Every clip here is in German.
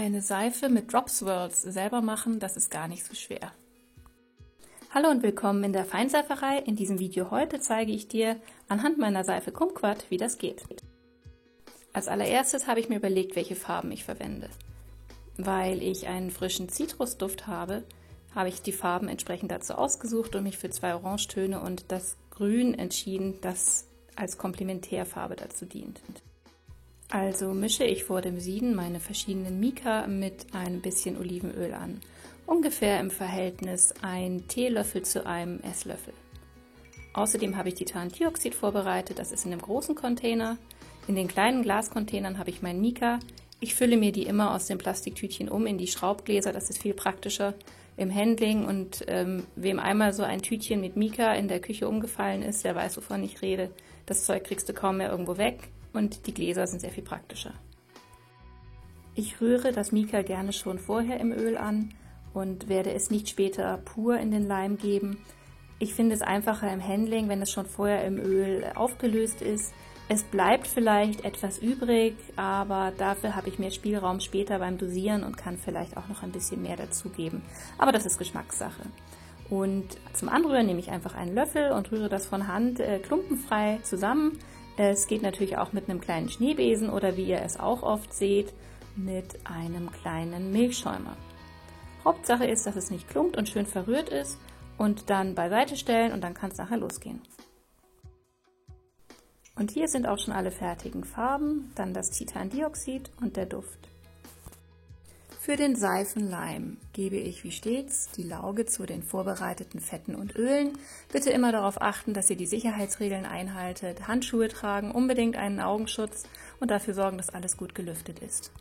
Eine Seife mit Drop Swirls selber machen, das ist gar nicht so schwer. Hallo und willkommen in der Feinseiferei. In diesem Video heute zeige ich dir anhand meiner Seife Kumquat, wie das geht. Als allererstes habe ich mir überlegt, welche Farben ich verwende. Weil ich einen frischen Zitrusduft habe, habe ich die Farben entsprechend dazu ausgesucht und mich für 2 Orangetöne und das Grün entschieden, das als Komplementärfarbe dazu dient. Also mische ich vor dem Sieden meine verschiedenen Mica mit ein bisschen Olivenöl an. Ungefähr im Verhältnis 1 Teelöffel zu einem Esslöffel. Außerdem habe ich Titandioxid vorbereitet, das ist in einem großen Container. In den kleinen Glascontainern habe ich mein Mica. Ich fülle mir die immer aus dem Plastiktütchen um in die Schraubgläser, das ist viel praktischer im Handling. Und wem einmal so ein Tütchen mit Mica in der Küche umgefallen ist, der weiß, wovon ich rede. Das Zeug kriegst du kaum mehr irgendwo weg. Und die Gläser sind sehr viel praktischer. Ich rühre das Mica gerne schon vorher im Öl an und werde es nicht später pur in den Leim geben. Ich finde es einfacher im Handling, wenn es schon vorher im Öl aufgelöst ist. Es bleibt vielleicht etwas übrig, aber dafür habe ich mehr Spielraum später beim Dosieren und kann vielleicht auch noch ein bisschen mehr dazugeben. Aber das ist Geschmackssache. Und zum Anrühren nehme ich einfach einen Löffel und rühre das von Hand klumpenfrei zusammen. Es geht natürlich auch mit einem kleinen Schneebesen oder wie ihr es auch oft seht, mit einem kleinen Milchschäumer. Hauptsache ist, dass es nicht klumpt und schön verrührt ist und dann beiseite stellen und dann kann es nachher losgehen. Und hier sind auch schon alle fertigen Farben, dann das Titandioxid und der Duft. Für den Seifenleim gebe ich wie stets die Lauge zu den vorbereiteten Fetten und Ölen. Bitte immer darauf achten, dass ihr die Sicherheitsregeln einhaltet, Handschuhe tragen, unbedingt einen Augenschutz und dafür sorgen, dass alles gut gelüftet ist.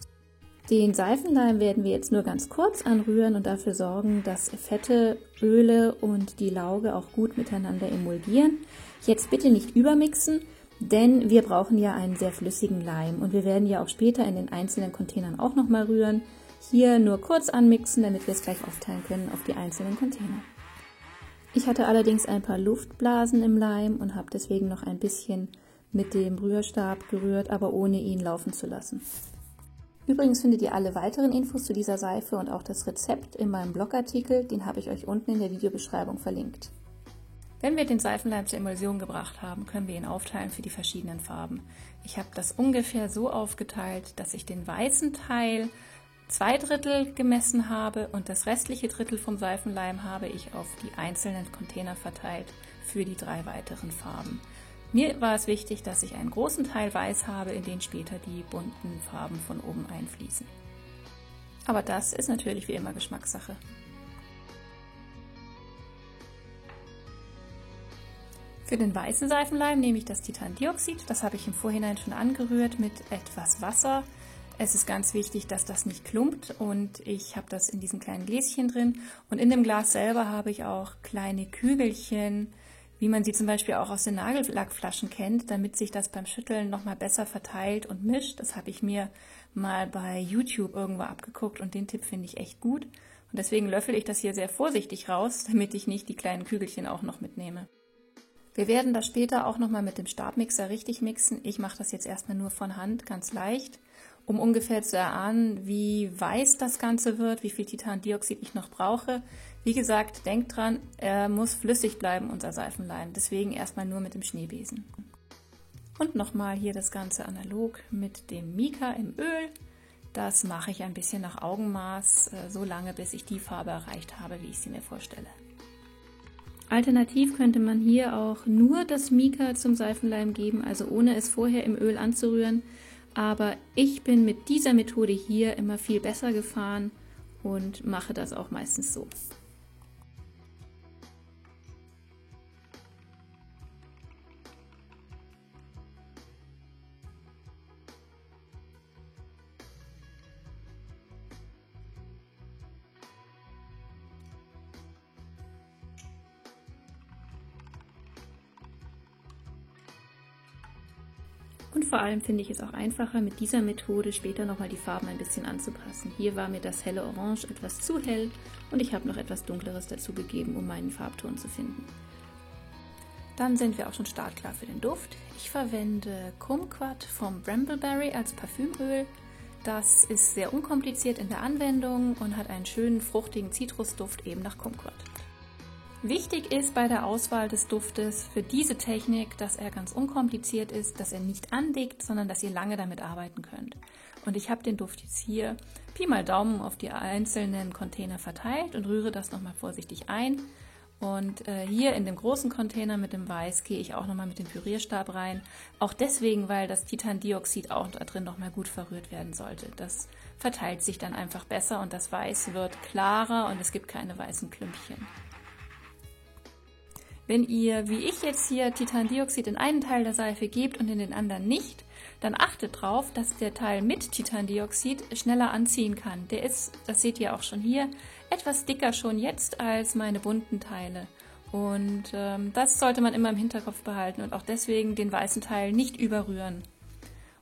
Den Seifenleim werden wir jetzt nur ganz kurz anrühren und dafür sorgen, dass Fette, Öle und die Lauge auch gut miteinander emulgieren. Jetzt bitte nicht übermixen, denn wir brauchen ja einen sehr flüssigen Leim und wir werden ja auch später in den einzelnen Containern auch nochmal rühren. Hier nur kurz anmixen, damit wir es gleich aufteilen können auf die einzelnen Container. Ich hatte allerdings ein paar Luftblasen im Leim und habe deswegen noch ein bisschen mit dem Rührstab gerührt, aber ohne ihn laufen zu lassen. Übrigens findet ihr alle weiteren Infos zu dieser Seife und auch das Rezept in meinem Blogartikel, den habe ich euch unten in der Videobeschreibung verlinkt. Wenn wir den Seifenleim zur Emulsion gebracht haben, können wir ihn aufteilen für die verschiedenen Farben. Ich habe das ungefähr so aufgeteilt, dass ich den weißen Teil 2/3 gemessen habe und das restliche Drittel vom Seifenleim habe ich auf die einzelnen Container verteilt für die 3 weiteren Farben. Mir war es wichtig, dass ich einen großen Teil weiß habe, in den später die bunten Farben von oben einfließen. Aber das ist natürlich wie immer Geschmackssache. Für den weißen Seifenleim nehme ich das Titandioxid, das habe ich im Vorhinein schon angerührt mit etwas Wasser. Es ist ganz wichtig, dass das nicht klumpt und ich habe das in diesen kleinen Gläschen drin und in dem Glas selber habe ich auch kleine Kügelchen, wie man sie zum Beispiel auch aus den Nagellackflaschen kennt, damit sich das beim Schütteln nochmal besser verteilt und mischt. Das habe ich mir mal bei YouTube irgendwo abgeguckt und den Tipp finde ich echt gut und deswegen löffel ich das hier sehr vorsichtig raus, damit ich nicht die kleinen Kügelchen auch noch mitnehme. Wir werden das später auch nochmal mit dem Stabmixer richtig mixen. Ich mache das jetzt erstmal nur von Hand, ganz leicht, um ungefähr zu erahnen, wie weiß das Ganze wird, wie viel Titandioxid ich noch brauche. Wie gesagt, denkt dran, er muss flüssig bleiben, unser Seifenleim. Deswegen erstmal nur mit dem Schneebesen. Und nochmal hier das Ganze analog mit dem Mica im Öl. Das mache ich ein bisschen nach Augenmaß, so lange bis ich die Farbe erreicht habe, wie ich sie mir vorstelle. Alternativ könnte man hier auch nur das Mica zum Seifenleim geben, also ohne es vorher im Öl anzurühren. Aber ich bin mit dieser Methode hier immer viel besser gefahren und mache das auch meistens so. Und vor allem finde ich es auch einfacher, mit dieser Methode später nochmal die Farben ein bisschen anzupassen. Hier war mir das helle Orange etwas zu hell und ich habe noch etwas Dunkleres dazu gegeben, um meinen Farbton zu finden. Dann sind wir auch schon startklar für den Duft. Ich verwende Kumquat vom Brambleberry als Parfümöl. Das ist sehr unkompliziert in der Anwendung und hat einen schönen, fruchtigen Zitrusduft eben nach Kumquat. Wichtig ist bei der Auswahl des Duftes für diese Technik, dass er ganz unkompliziert ist, dass er nicht andickt, sondern dass ihr lange damit arbeiten könnt. Und ich habe den Duft jetzt hier Pi mal Daumen auf die einzelnen Container verteilt und rühre das nochmal vorsichtig ein. Und hier in dem großen Container mit dem Weiß gehe ich auch nochmal mit dem Pürierstab rein. Auch deswegen, weil das Titandioxid auch da drin nochmal gut verrührt werden sollte. Das verteilt sich dann einfach besser und das Weiß wird klarer und es gibt keine weißen Klümpchen. Wenn ihr, wie ich jetzt hier, Titandioxid in einen Teil der Seife gebt und in den anderen nicht, dann achtet darauf, dass der Teil mit Titandioxid schneller anziehen kann. Der ist, das seht ihr auch schon hier, etwas dicker schon jetzt als meine bunten Teile. Und das sollte man immer im Hinterkopf behalten und auch deswegen den weißen Teil nicht überrühren.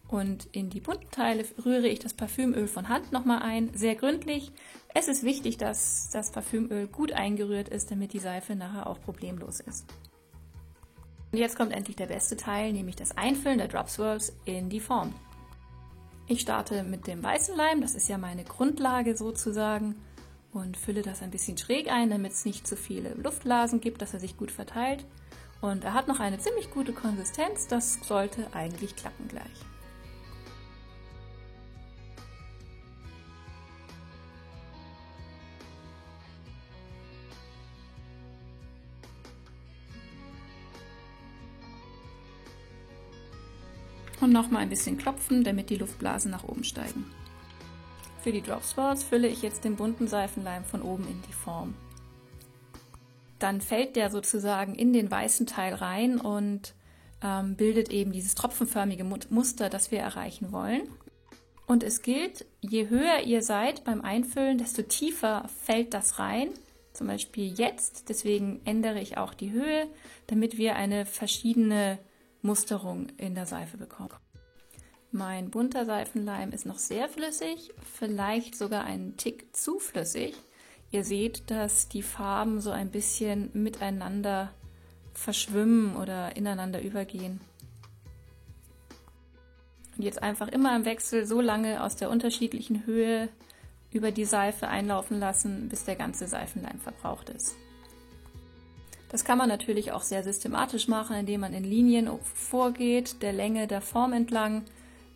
Und in die bunten Teile rühre ich das Parfümöl von Hand nochmal ein, sehr gründlich. Es ist wichtig, dass das Parfümöl gut eingerührt ist, damit die Seife nachher auch problemlos ist. Und jetzt kommt endlich der beste Teil, nämlich das Einfüllen der Drop Swirls in die Form. Ich starte mit dem weißen Leim, das ist ja meine Grundlage sozusagen, und fülle das ein bisschen schräg ein, damit es nicht zu viele Luftblasen gibt, dass er sich gut verteilt. Und er hat noch eine ziemlich gute Konsistenz, das sollte eigentlich klappen gleich. Und nochmal ein bisschen klopfen, damit die Luftblasen nach oben steigen. Für die Drop Swirls fülle ich jetzt den bunten Seifenleim von oben in die Form. Dann fällt der sozusagen in den weißen Teil rein und bildet eben dieses tropfenförmige Muster, das wir erreichen wollen. Und es gilt, je höher ihr seid beim Einfüllen, desto tiefer fällt das rein. Zum Beispiel jetzt, deswegen ändere ich auch die Höhe, damit wir eine verschiedene Musterung in der Seife bekommen. Mein bunter Seifenleim ist noch sehr flüssig, vielleicht sogar einen Tick zu flüssig. Ihr seht, dass die Farben so ein bisschen miteinander verschwimmen oder ineinander übergehen. Und jetzt einfach immer im Wechsel so lange aus der unterschiedlichen Höhe über die Seife einlaufen lassen, bis der ganze Seifenleim verbraucht ist. Das kann man natürlich auch sehr systematisch machen, indem man in Linien vorgeht, der Länge der Form entlang.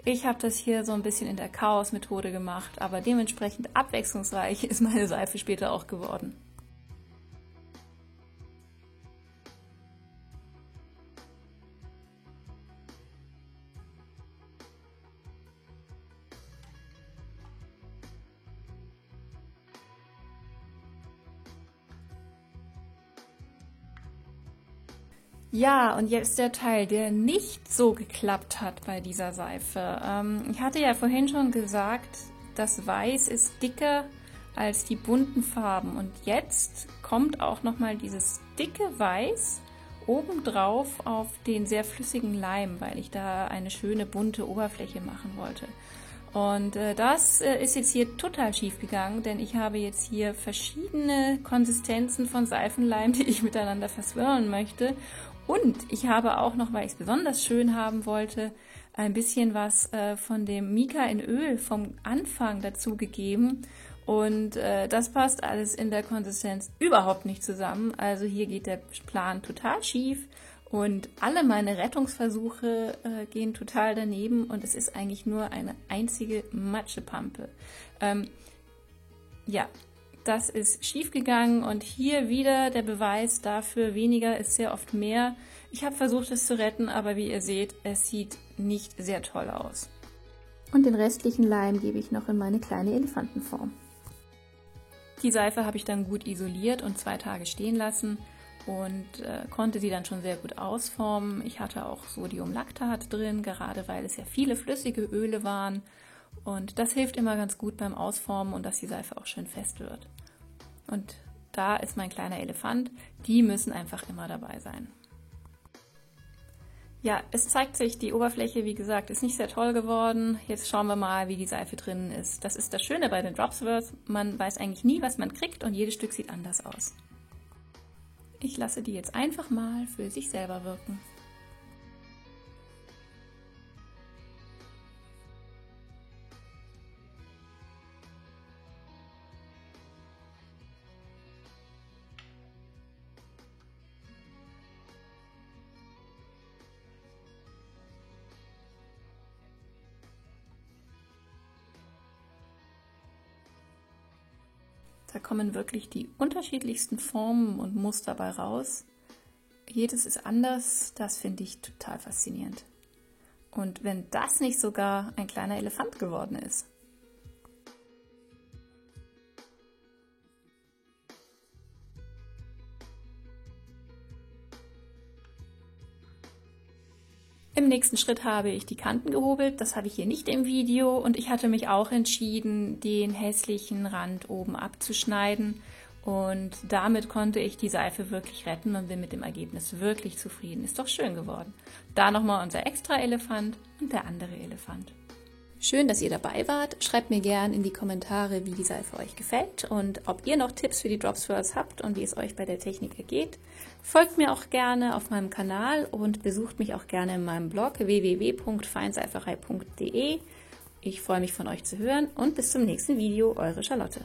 Ich habe das hier so ein bisschen in der Chaos-Methode gemacht, aber dementsprechend abwechslungsreich ist meine Seife später auch geworden. Ja, und jetzt der Teil, der nicht so geklappt hat bei dieser Seife. Ich hatte ja vorhin schon gesagt, das Weiß ist dicker als die bunten Farben. Und jetzt kommt auch nochmal dieses dicke Weiß obendrauf auf den sehr flüssigen Leim, weil ich da eine schöne bunte Oberfläche machen wollte. Und das ist jetzt hier total schief gegangen, denn ich habe jetzt hier verschiedene Konsistenzen von Seifenleim, die ich miteinander verswirren möchte. Und ich habe auch noch, weil ich es besonders schön haben wollte, ein bisschen was von dem Mica in Öl vom Anfang dazu gegeben. Und das passt alles in der Konsistenz überhaupt nicht zusammen. Also hier geht der Plan total schief und alle meine Rettungsversuche gehen total daneben und es ist eigentlich nur eine einzige Matschepampe. Ja. Das ist schief gegangen und hier wieder der Beweis dafür, weniger ist sehr oft mehr. Ich habe versucht, es zu retten, aber wie ihr seht, es sieht nicht sehr toll aus. Und den restlichen Leim gebe ich noch in meine kleine Elefantenform. Die Seife habe ich dann gut isoliert und 2 Tage stehen lassen und konnte sie dann schon sehr gut ausformen. Ich hatte auch Sodiumlactat drin, gerade weil es ja viele flüssige Öle waren. Und das hilft immer ganz gut beim Ausformen und dass die Seife auch schön fest wird. Und da ist mein kleiner Elefant. Die müssen einfach immer dabei sein. Ja, es zeigt sich, die Oberfläche, wie gesagt, ist nicht sehr toll geworden. Jetzt schauen wir mal, wie die Seife drinnen ist. Das ist das Schöne bei den Drop Swirls. Man weiß eigentlich nie, was man kriegt und jedes Stück sieht anders aus. Ich lasse die jetzt einfach mal für sich selber wirken. Da kommen wirklich die unterschiedlichsten Formen und Muster bei raus. Jedes ist anders, das finde ich total faszinierend. Und wenn das nicht sogar ein kleiner Elefant geworden ist. Im nächsten Schritt habe ich die Kanten gehobelt, das habe ich hier nicht im Video und ich hatte mich auch entschieden, den hässlichen Rand oben abzuschneiden und damit konnte ich die Seife wirklich retten und bin mit dem Ergebnis wirklich zufrieden. Ist doch schön geworden. Da nochmal unser extra Elefant und der andere Elefant. Schön, dass ihr dabei wart. Schreibt mir gerne in die Kommentare, wie die Seife euch gefällt und ob ihr noch Tipps für die Drop Swirls habt und wie es euch bei der Technik ergeht. Folgt mir auch gerne auf meinem Kanal und besucht mich auch gerne in meinem Blog www.feinseiferei.de. Ich freue mich von euch zu hören und bis zum nächsten Video, eure Charlotte.